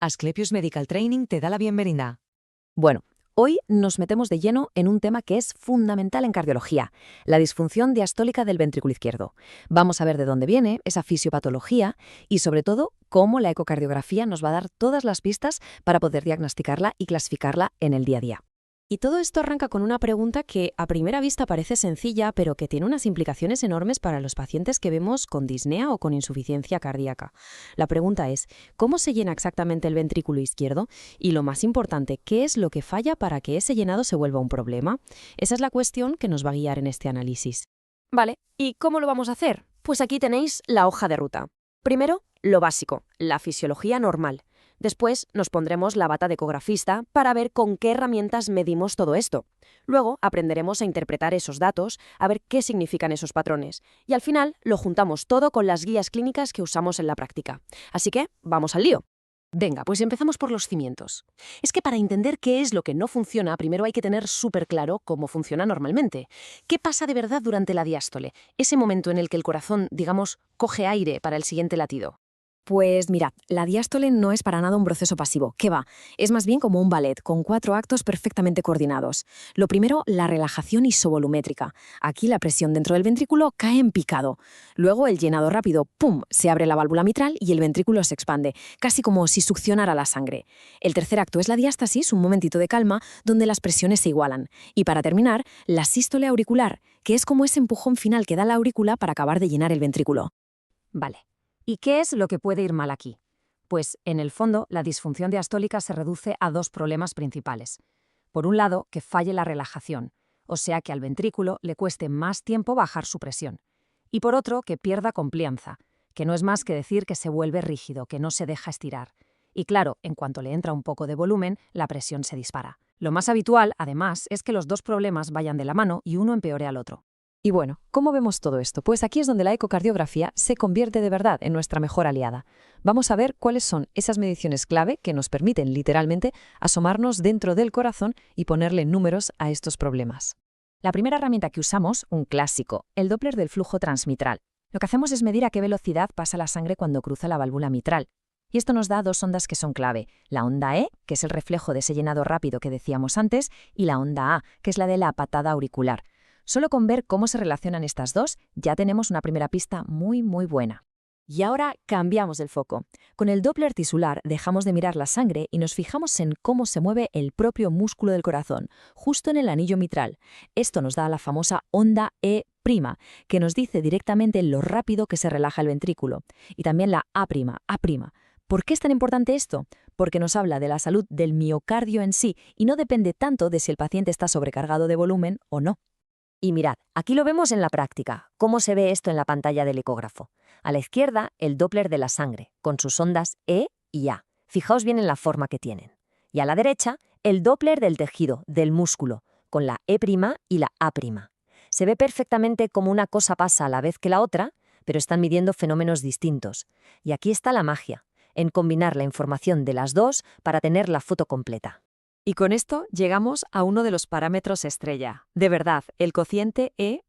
Asclepius Medical Training te da la bienvenida. Bueno, hoy nos metemos de lleno en un tema que es fundamental en cardiología, la disfunción diastólica del ventrículo izquierdo. Vamos a ver de dónde viene esa fisiopatología y, sobre todo, cómo la ecocardiografía nos va a dar todas las pistas para poder diagnosticarla y clasificarla en el día a día. Y todo esto arranca con una pregunta que a primera vista parece sencilla, pero que tiene unas implicaciones enormes para los pacientes que vemos con disnea o con insuficiencia cardíaca. La pregunta es, ¿cómo se llena exactamente el ventrículo izquierdo? Y lo más importante, ¿qué es lo que falla para que ese llenado se vuelva un problema? Esa es la cuestión que nos va a guiar en este análisis. Vale, ¿y cómo lo vamos a hacer? Pues aquí tenéis la hoja de ruta. Primero, lo básico, la fisiología normal. Después nos pondremos la bata de ecografista para ver con qué herramientas medimos todo esto. Luego aprenderemos a interpretar esos datos, a ver qué significan esos patrones. Y al final lo juntamos todo con las guías clínicas que usamos en la práctica. Así que, vamos al lío. Venga, pues empezamos por los cimientos. Es que para entender qué es lo que no funciona, primero hay que tener súper claro cómo funciona normalmente. ¿Qué pasa de verdad durante la diástole? Ese momento en el que el corazón, digamos, coge aire para el siguiente latido. Pues mira, la diástole no es para nada un proceso pasivo, ¿qué va? Es más bien como un ballet, con 4 actos perfectamente coordinados. Lo primero, la relajación isovolumétrica. Aquí la presión dentro del ventrículo cae en picado. Luego el llenado rápido, ¡pum!, se abre la válvula mitral y el ventrículo se expande, casi como si succionara la sangre. El tercer acto es la diástasis, un momentito de calma, donde las presiones se igualan. Y para terminar, la sístole auricular, que es como ese empujón final que da la aurícula para acabar de llenar el ventrículo. Vale. ¿Y qué es lo que puede ir mal aquí? Pues, en el fondo, la disfunción diastólica se reduce a 2 problemas principales. Por un lado, que falle la relajación, o sea que al ventrículo le cueste más tiempo bajar su presión. Y por otro, que pierda complianza, que no es más que decir que se vuelve rígido, que no se deja estirar. Y claro, en cuanto le entra un poco de volumen, la presión se dispara. Lo más habitual, además, es que los 2 problemas vayan de la mano y uno empeore al otro. Y bueno, ¿cómo vemos todo esto? Pues aquí es donde la ecocardiografía se convierte de verdad en nuestra mejor aliada. Vamos a ver cuáles son esas mediciones clave que nos permiten literalmente asomarnos dentro del corazón y ponerle números a estos problemas. La primera herramienta que usamos, un clásico, el Doppler del flujo transmitral. Lo que hacemos es medir a qué velocidad pasa la sangre cuando cruza la válvula mitral. Y esto nos da 2 ondas que son clave, la onda E, que es el reflejo de ese llenado rápido que decíamos antes, y la onda A, que es la de la patada auricular. Solo con ver cómo se relacionan estas dos, ya tenemos una primera pista muy buena. Y ahora cambiamos el foco. Con el Doppler tisular dejamos de mirar la sangre y nos fijamos en cómo se mueve el propio músculo del corazón, justo en el anillo mitral. Esto nos da la famosa onda E', que nos dice directamente lo rápido que se relaja el ventrículo. Y también la A'. ¿Por qué es tan importante esto? Porque nos habla de la salud del miocardio en sí y no depende tanto de si el paciente está sobrecargado de volumen o no. Y mirad, aquí lo vemos en la práctica. ¿Cómo se ve esto en la pantalla del ecógrafo? A la izquierda, el Doppler de la sangre, con sus ondas E y A. Fijaos bien en la forma que tienen. Y a la derecha, el Doppler del tejido, del músculo, con la E' y la A'. Se ve perfectamente cómo una cosa pasa a la vez que la otra, pero están midiendo fenómenos distintos. Y aquí está la magia, en combinar la información de las dos para tener la foto completa. Y con esto llegamos a uno de los parámetros estrella. De verdad, el cociente E/E'.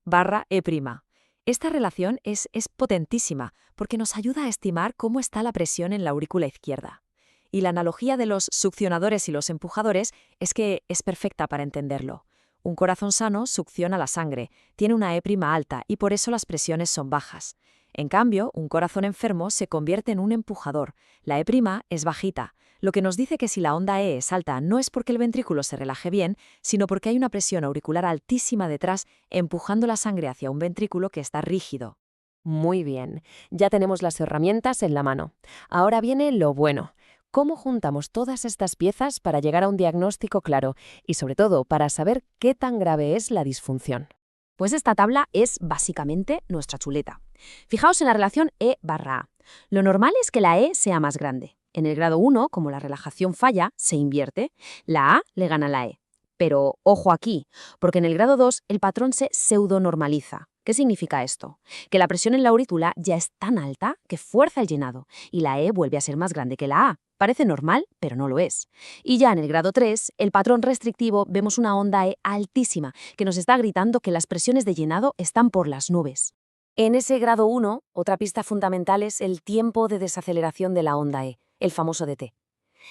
Esta relación es potentísima porque nos ayuda a estimar cómo está la presión en la aurícula izquierda. Y la analogía de los succionadores y los empujadores es que es perfecta para entenderlo. Un corazón sano succiona la sangre, tiene una E' alta y por eso las presiones son bajas. En cambio, un corazón enfermo se convierte en un empujador. La E' es bajita, lo que nos dice que si la onda E es alta no es porque el ventrículo se relaje bien, sino porque hay una presión auricular altísima detrás empujando la sangre hacia un ventrículo que está rígido. Muy bien, ya tenemos las herramientas en la mano. Ahora viene lo bueno. ¿Cómo juntamos todas estas piezas para llegar a un diagnóstico claro y sobre todo para saber qué tan grave es la disfunción? Pues esta tabla es básicamente nuestra chuleta. Fijaos en la relación E/A. Lo normal es que la E sea más grande. En el grado 1, como la relajación falla, se invierte. La A le gana a la E. Pero ojo aquí, porque en el grado 2 el patrón se pseudonormaliza. ¿Qué significa esto? Que la presión en la aurícula ya es tan alta que fuerza el llenado y la E vuelve a ser más grande que la A. Parece normal, pero no lo es. Y ya en el grado 3, el patrón restrictivo, vemos una onda E altísima que nos está gritando que las presiones de llenado están por las nubes. En ese grado 1, otra pista fundamental es el tiempo de desaceleración de la onda E, el famoso DT.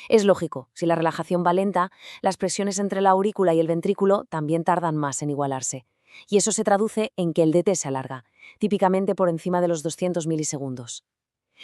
Es lógico, si la relajación va lenta, las presiones entre la aurícula y el ventrículo también tardan más en igualarse. Y eso se traduce en que el DT se alarga, típicamente por encima de los 200 milisegundos.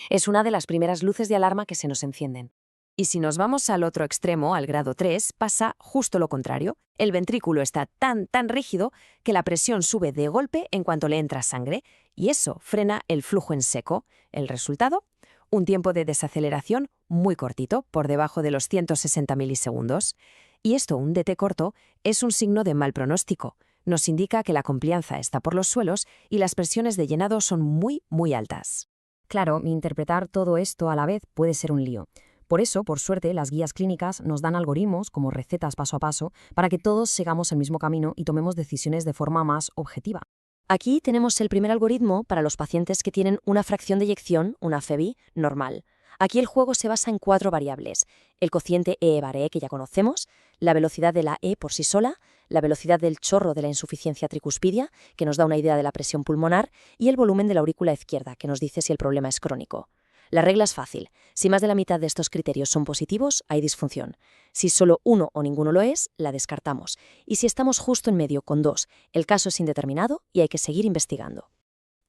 Es una de las primeras luces de alarma que se nos encienden. Y si nos vamos al otro extremo, al grado 3, pasa justo lo contrario. El ventrículo está tan rígido que la presión sube de golpe en cuanto le entra sangre, y eso frena el flujo en seco. ¿El resultado? Un tiempo de desaceleración muy cortito, por debajo de los 160 milisegundos. Y esto, un DT corto, es un signo de mal pronóstico. Nos indica que la complianza está por los suelos y las presiones de llenado son muy altas. Claro, interpretar todo esto a la vez puede ser un lío. Por eso, por suerte, las guías clínicas nos dan algoritmos como recetas paso a paso para que todos sigamos el mismo camino y tomemos decisiones de forma más objetiva. Aquí tenemos el primer algoritmo para los pacientes que tienen una fracción de eyección, una FEBI, normal. Aquí el juego se basa en 4 variables: el cociente E/E, que ya conocemos, la velocidad de la E por sí sola, la velocidad del chorro de la insuficiencia tricuspidia, que nos da una idea de la presión pulmonar, y el volumen de la aurícula izquierda, que nos dice si el problema es crónico. La regla es fácil. Si más de la mitad de estos criterios son positivos, hay disfunción. Si solo uno o ninguno lo es, la descartamos. Y si estamos justo en medio con 2, el caso es indeterminado y hay que seguir investigando.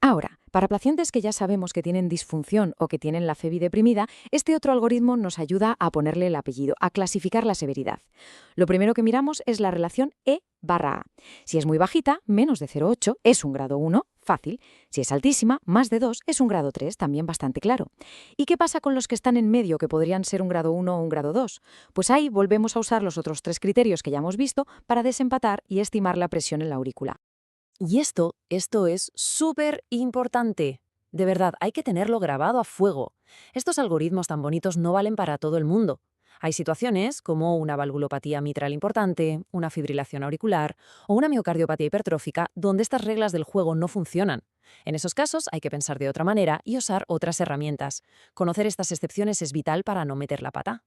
Ahora, para pacientes que ya sabemos que tienen disfunción o que tienen la FEBI deprimida, este otro algoritmo nos ayuda a ponerle el apellido, a clasificar la severidad. Lo primero que miramos es la relación E/A. Si es muy bajita, menos de 0,8, es un grado 1, fácil. Si es altísima, más de 2, es un grado 3, también bastante claro. ¿Y qué pasa con los que están en medio, que podrían ser un grado 1 o un grado 2? Pues ahí volvemos a usar los otros 3 criterios que ya hemos visto para desempatar y estimar la presión en la aurícula. Y esto es súper importante. De verdad, hay que tenerlo grabado a fuego. Estos algoritmos tan bonitos no valen para todo el mundo. Hay situaciones como una valvulopatía mitral importante, una fibrilación auricular o una miocardiopatía hipertrófica donde estas reglas del juego no funcionan. En esos casos hay que pensar de otra manera y usar otras herramientas. Conocer estas excepciones es vital para no meter la pata.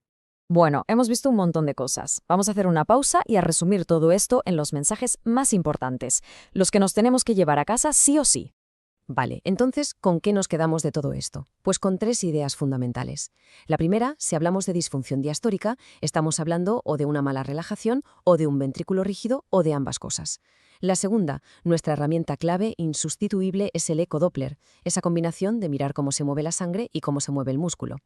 Bueno, hemos visto un montón de cosas. Vamos a hacer una pausa y a resumir todo esto en los mensajes más importantes, los que nos tenemos que llevar a casa sí o sí. Vale, entonces, ¿con qué nos quedamos de todo esto? Pues con 3 ideas fundamentales. La primera, si hablamos de disfunción diastólica, estamos hablando o de una mala relajación, o de un ventrículo rígido, o de ambas cosas. La segunda, nuestra herramienta clave insustituible es el ecodoppler, esa combinación de mirar cómo se mueve la sangre y cómo se mueve el músculo.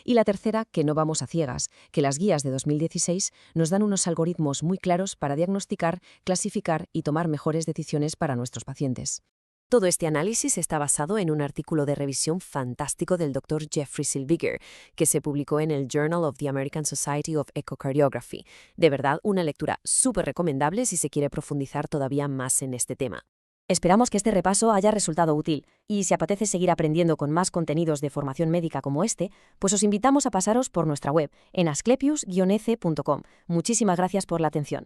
Y la tercera, que no vamos a ciegas, que las guías de 2016 nos dan unos algoritmos muy claros para diagnosticar, clasificar y tomar mejores decisiones para nuestros pacientes. Todo este análisis está basado en un artículo de revisión fantástico del Dr. Jeffrey Silviger, que se publicó en el Journal of the American Society of Echocardiography. De verdad, una lectura súper recomendable si se quiere profundizar todavía más en este tema. Esperamos que este repaso haya resultado útil, y si apetece seguir aprendiendo con más contenidos de formación médica como este, pues os invitamos a pasaros por nuestra web en asclepius-ec.com. Muchísimas gracias por la atención.